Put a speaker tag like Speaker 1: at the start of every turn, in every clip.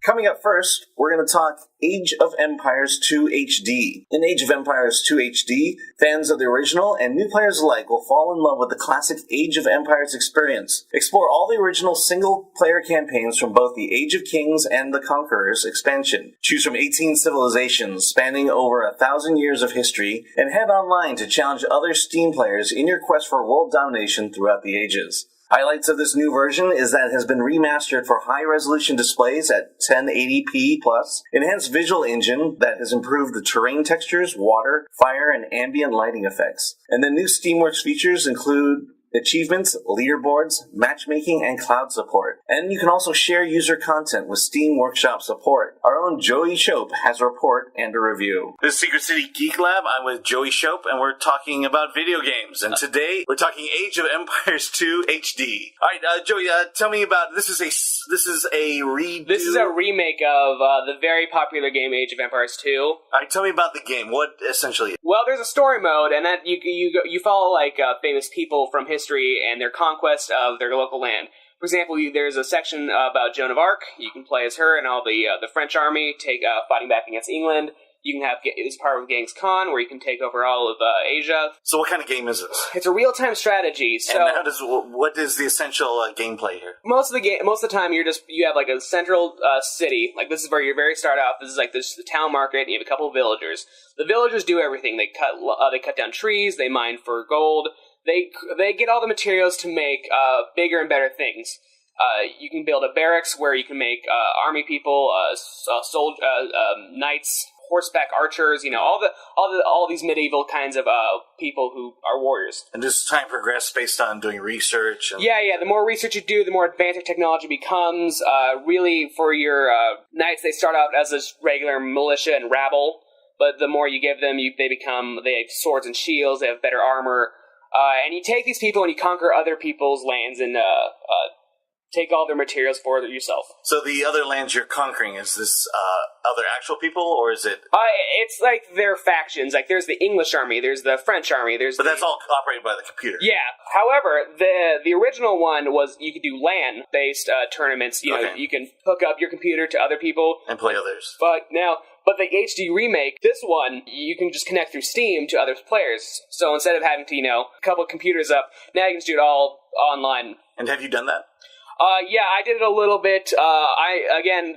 Speaker 1: Coming up first, we're going to talk Age of Empires 2 HD. In Age of Empires 2 HD, fans of the original and new players alike will fall in love with the classic Age of Empires experience. Explore all the original single-player campaigns from both the Age of Kings and the Conquerors expansion. Choose from 18 civilizations spanning over 1,000 years of history, and head online to challenge other Steam players in your quest for world domination throughout the ages. Highlights of this new version is that it has been remastered for high-resolution displays at 1080p+, enhanced visual engine that has improved the terrain textures, water, fire, and ambient lighting effects. And the new Steamworks features include achievements, leaderboards, matchmaking, and cloud support. And you can also share user content with Steam Workshop support. Our own Joey Shope has a report and a review. This is Secret City Geek Lab. I'm with Joey Shope, and we're talking about video games. And today, we're talking Age of Empires 2 HD. All right, Joey, tell me about this. Is a redo.
Speaker 2: This is a remake of the very popular game Age of Empires 2.
Speaker 1: All right, tell me about the game. What essentially is it?
Speaker 2: Well, there's a story mode, and that you follow like famous people from history and their conquest of their local land. For example, there's a section about Joan of Arc. You can play as her and all the French army fighting back against England. You can have this part of Genghis Khan, where you can take over all of Asia.
Speaker 1: So what kind of game is this?
Speaker 2: It's a real-time strategy. So
Speaker 1: and what is the essential gameplay here?
Speaker 2: Most of the time, you have like a central city. Like this is where you very start off. This is like the town market. And you have a couple of villagers. The villagers do everything. They cut down trees. They mine for gold. They get all the materials to make bigger and better things. You can build a barracks where you can make army people, knights, horseback archers. You know, all these medieval kinds of people who are warriors.
Speaker 1: And does time progress based on doing research?
Speaker 2: Yeah. The more research you do, the more advanced your technology becomes. Really, for your knights, they start out as a regular militia and rabble, but the more you give them, they have swords and shields. They have better armor. And you take these people and you conquer other people's lands and take all their materials for yourself.
Speaker 1: So the other lands you're conquering, is this other actual people, or is it...
Speaker 2: It's like their factions. Like, there's the English army, there's the French army,
Speaker 1: But that's all operated by the computer.
Speaker 2: Yeah. However, the original one was you could do LAN-based tournaments. You can hook up your computer to other people.
Speaker 1: And play others.
Speaker 2: But the HD remake, this one, you can just connect through Steam to other players. So instead of having to, a couple of computers up, now you can just do it all online.
Speaker 1: And have you done that?
Speaker 2: Yeah, I did it a little bit.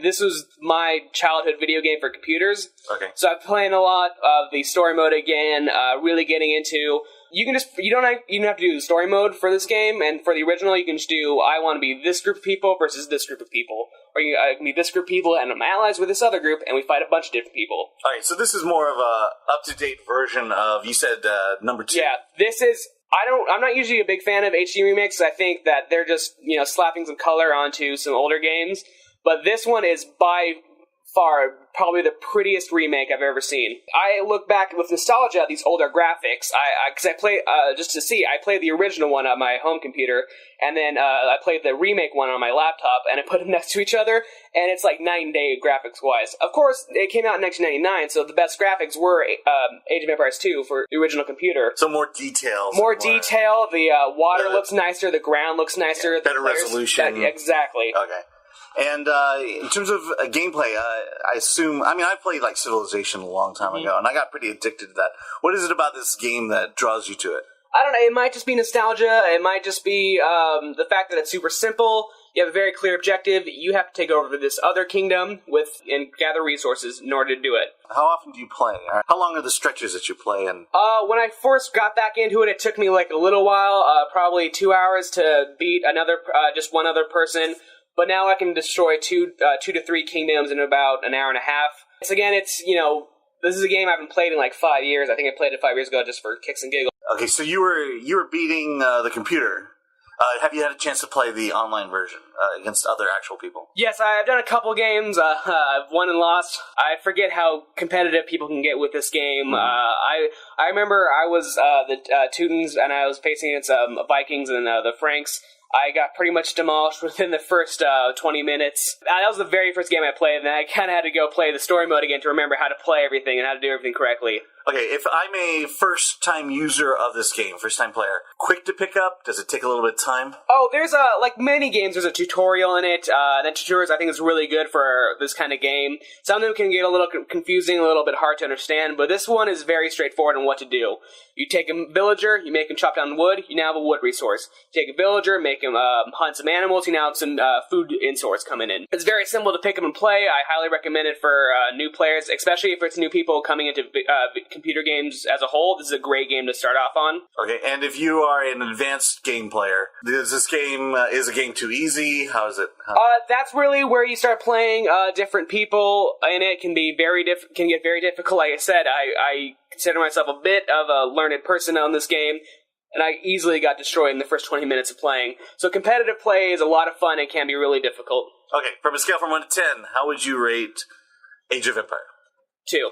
Speaker 2: This was my childhood video game for computers.
Speaker 1: Okay.
Speaker 2: So I'm playing a lot of the story mode again, really getting into... You don't have to do the story mode for this game, and for the original, you can just do, I want to be this group of people versus this group of people. Or I can be this group of people, and I'm allies with this other group, and we fight a bunch of different people.
Speaker 1: Alright, so this is more of a up-to-date version of, you said, number 2.
Speaker 2: Yeah, this is... I'm not usually a big fan of HD remakes. I think that they're just, slapping some color onto some older games. But this one is by far probably the prettiest remake I've ever seen. I look back with nostalgia at these older graphics. I played the original one on my home computer, and then I played the remake one on my laptop, and I put them next to each other, and it's like night and day graphics-wise. Of course, it came out in 1999, so the best graphics were Age of Empires 2 for the original computer.
Speaker 1: So more details.
Speaker 2: More detail, the water looks nicer, the ground looks nicer.
Speaker 1: Yeah, better resolution.
Speaker 2: Exactly.
Speaker 1: Okay. And in terms of gameplay, I assume... I played like Civilization a long time ago, and I got pretty addicted to that. What is it about this game that draws you to it?
Speaker 2: I don't know, it might just be nostalgia, it might just be the fact that it's super simple, you have a very clear objective, you have to take over this other kingdom and gather resources in order to do it.
Speaker 1: How often do you play? How long are the stretches that you play? And
Speaker 2: when I first got back into it, it took me like a little while, probably 2 hours to beat just one other person. But now I can destroy two to three kingdoms in about an hour and a half. This is a game I haven't played in like 5 years. I think I played it 5 years ago just for kicks and giggles.
Speaker 1: Okay, so you were beating the computer. Have you had a chance to play the online version against other actual people? Yes,
Speaker 2: I've done a couple games. I've won and lost. I forget how competitive people can get with this game. I remember I was the Teutons, and I was facing against Vikings and the Franks. I got pretty much demolished within the first 20 minutes. That was the very first game I played, and then I kind of had to go play the story mode again to remember how to play everything and how to do everything correctly.
Speaker 1: Okay, if I'm a first-time user of this game, first-time player, quick to pick up? Does it take a little bit of time?
Speaker 2: Oh, there's like many games, there's a tutorial in it. That tutorial I think is really good for this kind of game. Some of them can get a little confusing, a little bit hard to understand, but this one is very straightforward on what to do. You take a villager, you make him chop down wood, you now have a wood resource. You take a villager, make him hunt some animals, you now have some food in-source coming in. It's very simple to pick up and play. I highly recommend it for new players, especially if it's new people coming into computer games as a whole. This is a great game to start off on.
Speaker 1: Okay, and if you are an advanced game player, is this game is the game too easy? How is it?
Speaker 2: That's really where you start playing different people, and it can be can get very difficult. Like I said, I consider myself a bit of a learned person on this game, and I easily got destroyed in the first 20 minutes of playing. So competitive play is a lot of fun and can be really difficult.
Speaker 1: Okay, from a scale from 1 to 10, how would you rate Age of Empire?
Speaker 2: 2.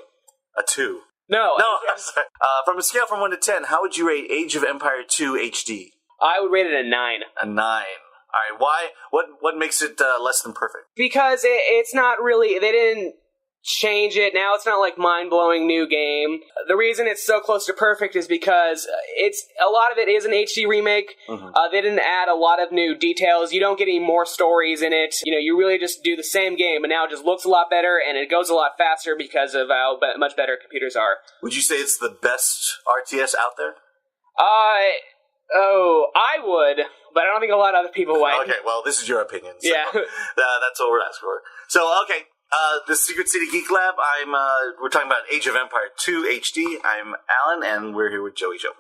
Speaker 1: A 2.
Speaker 2: No.
Speaker 1: Sorry. From a scale from 1 to 10, how would you rate Age of Empire 2 HD?
Speaker 2: I would rate it a 9.
Speaker 1: A 9. All right, why? What makes it less than perfect?
Speaker 2: Because it's not really, they didn't change it. Now it's not like mind-blowing new game. The reason it's so close to perfect is because a lot of it is an HD remake. Mm-hmm. They didn't add a lot of new details. You don't get any more stories in it. You know, you really just do the same game, but now it just looks a lot better and it goes a lot faster because of how much better computers are.
Speaker 1: Would you say it's the best RTS out there?
Speaker 2: I would, but I don't think a lot of other people would.
Speaker 1: Okay, well, this is your opinion. So
Speaker 2: yeah.
Speaker 1: That's what we're asking for. So, okay. The Secret City Geek Lab, we're talking about Age of Empire 2 HD. I'm Alan, and we're here with Joey Shope.